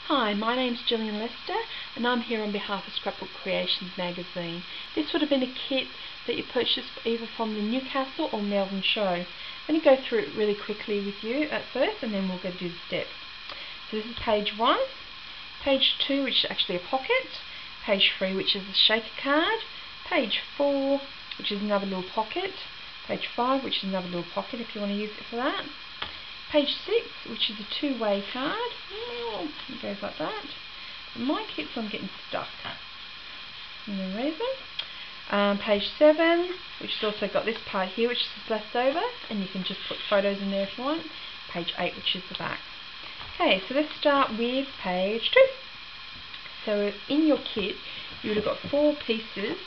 Hi, my name's Gillian and I'm here on behalf of Scrapbook Creations magazine. This would have been a kit that you purchased either from the Newcastle or Melbourne show. I'm going to go through it really quickly with you at first and then we'll go do the steps. So this is page 1, page 2 which is actually a pocket, page 3 which is a shaker card, page 4 which is another little pocket, page 5 which is another little pocket if you want to use it for that. Page 6, which is a two-way card. It goes like that. Mine keeps on getting stuck for no reason. Page 7, which has also got this part here, which is left over, and you can just put photos in there if you want. Page 8, which is the back. Okay, so let's start with page 2. So in your kit, you would have got 4 pieces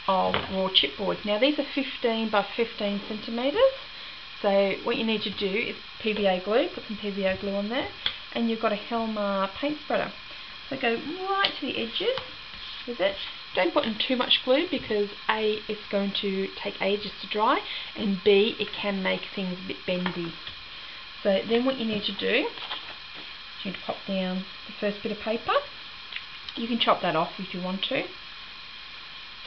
of raw chipboard. Now these are 15 by 15 centimetres. So what you need to do is PVA glue, put some PVA glue on there, and you've got a Helmer paint spreader. So go right to the edges with it. Don't put in too much glue because A, it's going to take ages to dry, and B, it can make things a bit bendy. So then what you need to do, you need to pop down the first bit of paper. You can chop that off if you want to.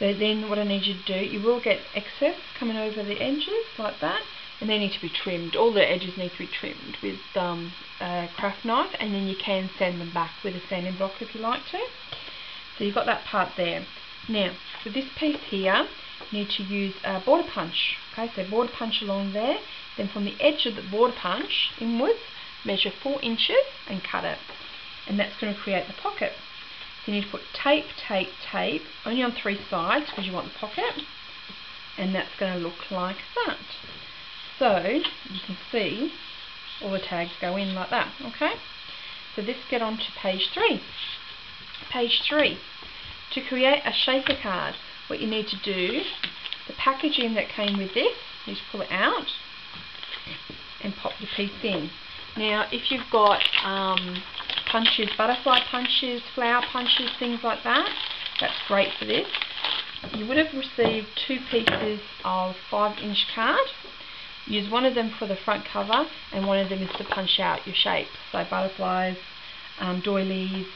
So then what I need you to do, you will get excess coming over the edges like that, and they need to be trimmed. All the edges need to be trimmed with a craft knife, and then you can sand them back with a sanding block if you like to. So you've got that part there. Now, for this piece here, you need to use a border punch. Okay, so border punch along there, then from the edge of the border punch inwards, measure 4 inches and cut it. And that's going to create the pocket. So you need to put tape, tape, tape, only on 3 sides because you want the pocket, and that's going to look like that. So you can see all the tags go in like that, okay? So let's get on to page 3. Page 3. To create a shaker card, what you need to do, the packaging that came with this, you just pull it out and pop the piece in. Now if you've got punches, butterfly punches, flower punches, things like that, that's great for this. You would have received 2 pieces of 5-inch card. Use one of them for the front cover and one of them is to punch out your shapes, so butterflies, doilies.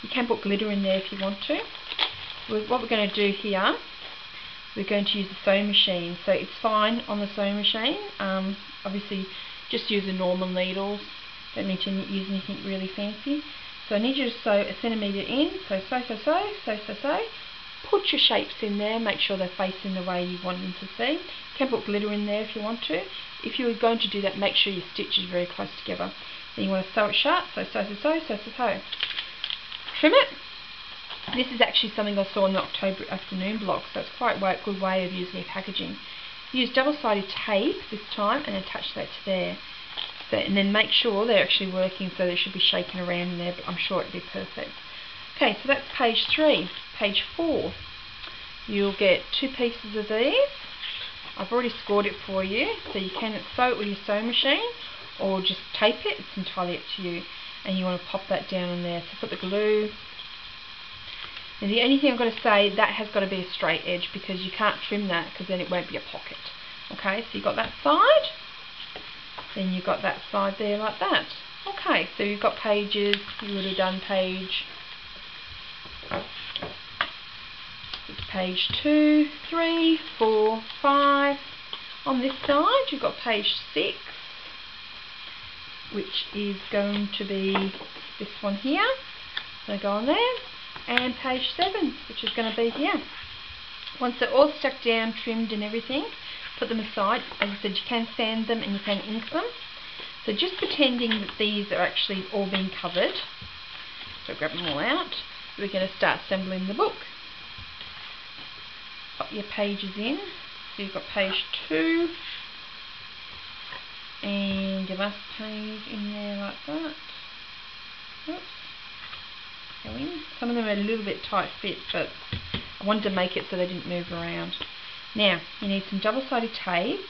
You can put glitter in there if you want to. What we're going to do here, we're going to use the sewing machine. So it's fine on the sewing machine. Obviously just use the normal needles, don't need to use anything really fancy. So I need you to sew a centimetre in, so sew, sew, sew, sew, sew, sew. Put your shapes in there, make sure they're facing the way you want them to see. You can put glitter in there if you want to. If you're going to do that, make sure your stitch is very close together. Then you want to sew it shut, so sew, sew, sew, sew, sew, sew. Trim it. This is actually something I saw in the October afternoon blog, so it's quite a good way of using your packaging. Use double-sided tape this time and attach that to there. So, and then make sure they're actually working, so they should be shaking around in there, but I'm sure it'll be perfect. Okay, so that's page 3. Page 4, you'll get 2 pieces of these. I've already scored it for you, so you can sew it with your sewing machine or just tape it, it's entirely up to you. And you want to pop that down in there, so put the glue. And the only thing I've got to say, that has got to be a straight edge because you can't trim that because then it won't be a pocket. Okay, so you've got that side, then you've got that side there like that. Okay, so you've got pages, you would have done page 2, 3, 4, 5. On this side you've got page 6, which is going to be this one here. So go on there. And page 7, which is going to be here. Once they're all stuck down, trimmed and everything, put them aside. As I said, you can sand them and you can ink them. So just pretending that these are actually all being covered. So grab them all out. We're going to start assembling the book. Pop your pages in. So you've got page 2 and your last page in there like that. Oops. Go in. Some of them are a little bit tight fit, but I wanted to make it so they didn't move around. Now you need some double-sided tape.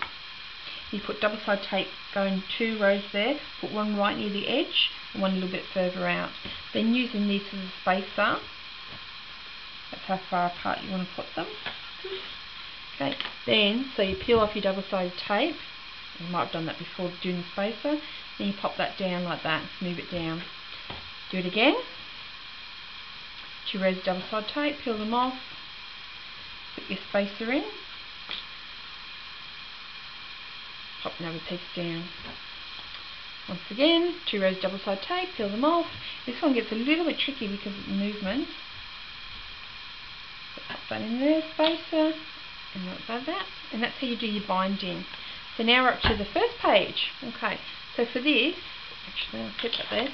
You put double-sided tape going 2 rows there, put one right near the edge and one a little bit further out. Then using this as a spacer, that's how far apart you want to put them. Okay, then so you peel off your double-sided tape. You might have done that before doing the spacer. Then you pop that down like that, move it down. Do it again. 2 rows of double-sided tape, peel them off, put your spacer in, pop another piece down. Once again, 2 rows of double-sided tape, peel them off. This one gets a little bit tricky because of the movement. So pop that in there, spacer, and like that. And that's how you do your binding. So now we're up to the first page. Okay, so for this, actually I'll keep that there.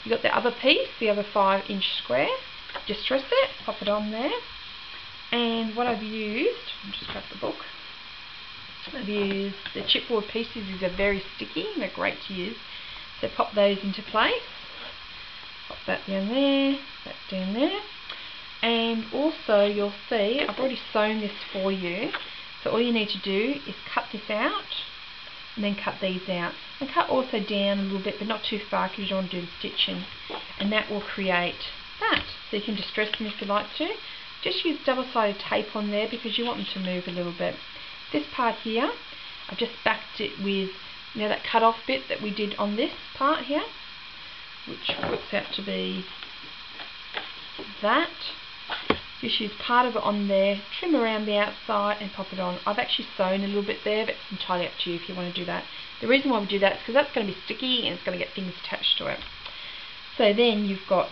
You've got the other piece, the other 5-inch square. Distress it, pop it on there. And what I've used, I'll just grab the book. I've used the chipboard pieces. These are very sticky and they're great to use. So pop those into place. Pop that down there, that down there. And also you'll see I've already sewn this for you. So all you need to do is cut this out and then cut these out. And cut also down a little bit, but not too far because you don't want to do the stitching. And that will create that. So you can distress them if you like to. Just use double-sided tape on there because you want them to move a little bit. This part here, I've just backed it with, you know, that cut-off bit that we did on this part here, which works out to be that. Just use part of it on there, trim around the outside and pop it on. I've actually sewn a little bit there, but it's entirely up to you if you want to do that. The reason why we do that is because that's going to be sticky and it's going to get things attached to it. So then you've got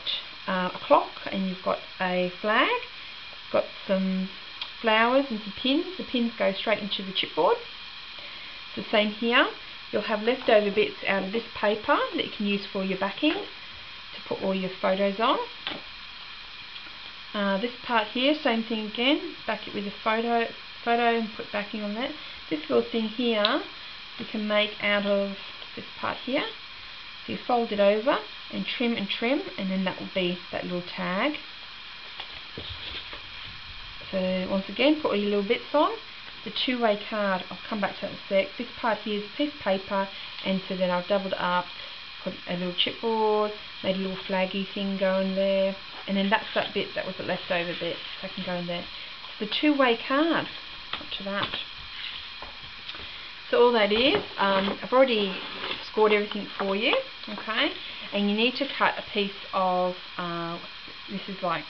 a clock and you've got a flag, got some flowers and some pins. The pins go straight into the chipboard. It's the same here. You'll have leftover bits out of this paper that you can use for your backing to put all your photos on. This part here, same thing again, back it with a photo and put backing on that. This little thing here you can make out of this part here. So you fold it over and trim, and then that will be that little tag. So once again, put all your little bits on. The two-way card, I'll come back to that in a sec. This part here is a piece of paper, and so then I've doubled it up, put a little chipboard, made a little flaggy thing go in there, and then that's that bit that was the leftover bit, so I can go in there. So the two-way card, up to that. So all that is, I've already scored everything for you, okay? And you need to cut a piece of, this is like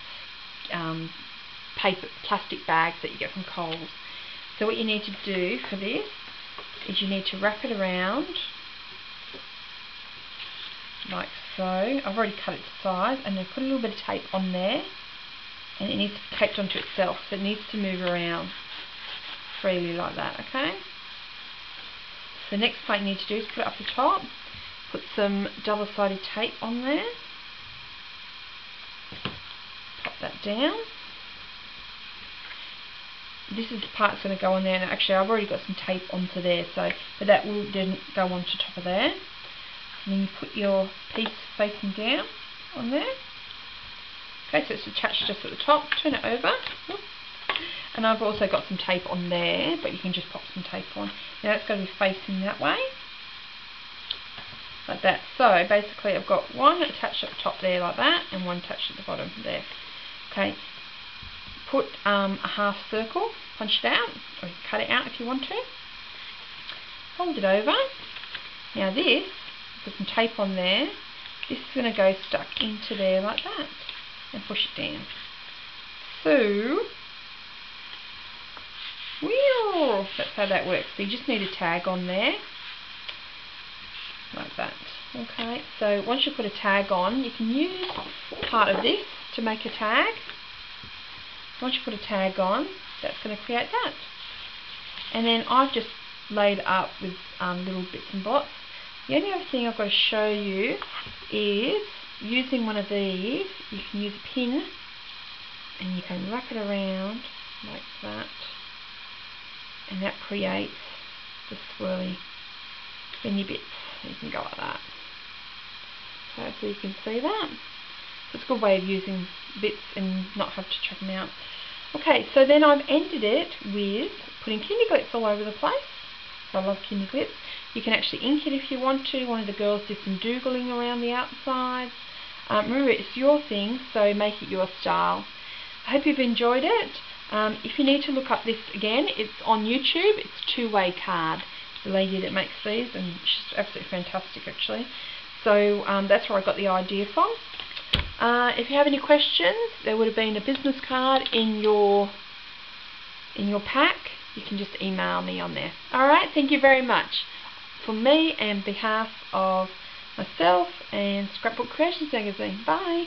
paper, plastic bags that you get from Coles. So what you need to do for this is you need to wrap it around like so. I've already cut it to size, and then put a little bit of tape on there, and it needs to be taped onto itself, so it needs to move around freely like that, okay? So the next part you need to do is put it up the top, put some double-sided tape on there, pop that down. This is the part that's going to go on there, and actually I've already got some tape onto there, so but that will then go onto top of there. And then you put your piece facing down on there. Okay, so it's attached just at the top. Turn it over. And I've also got some tape on there, but you can just pop some tape on. Now it's going to be facing that way, like that. So basically I've got one attached at the top there like that, and one attached at the bottom there. Okay, put a half circle, punch it out, or you can cut it out if you want to. Fold it over. Now this, put some tape on there. This is going to go stuck into there like that, and push it down. So, wheel, that's how that works. So you just need a tag on there, like that. Okay, so once you put a tag on, you can use part of this to make a tag. Once you put a tag on, that's going to create that. And then I've just laid up with little bits and bobs. The only other thing I've got to show you is using one of these. You can use a pin and you can wrap it around like that, and that creates the swirly spinny bits. You can go like that. Okay, so you can see that. So it's a good way of using bits and not have to chuck them out. Okay, so then I've ended it with putting Kindy Glitz all over the place. I love Kindy Glitz. You can actually ink it if you want to. One of the girls did some doodling around the outside. Remember, it's your thing, so make it your style. I hope you've enjoyed it. If you need to look up this again, it's on YouTube. It's Two-Way Card. The lady that makes these, and she's absolutely fantastic actually. So that's where I got the idea from. If you have any questions, there would have been a business card in your pack. You can just email me on there. Alright, thank you very much. From me and behalf of myself and Scrapbook Creations Magazine. Bye.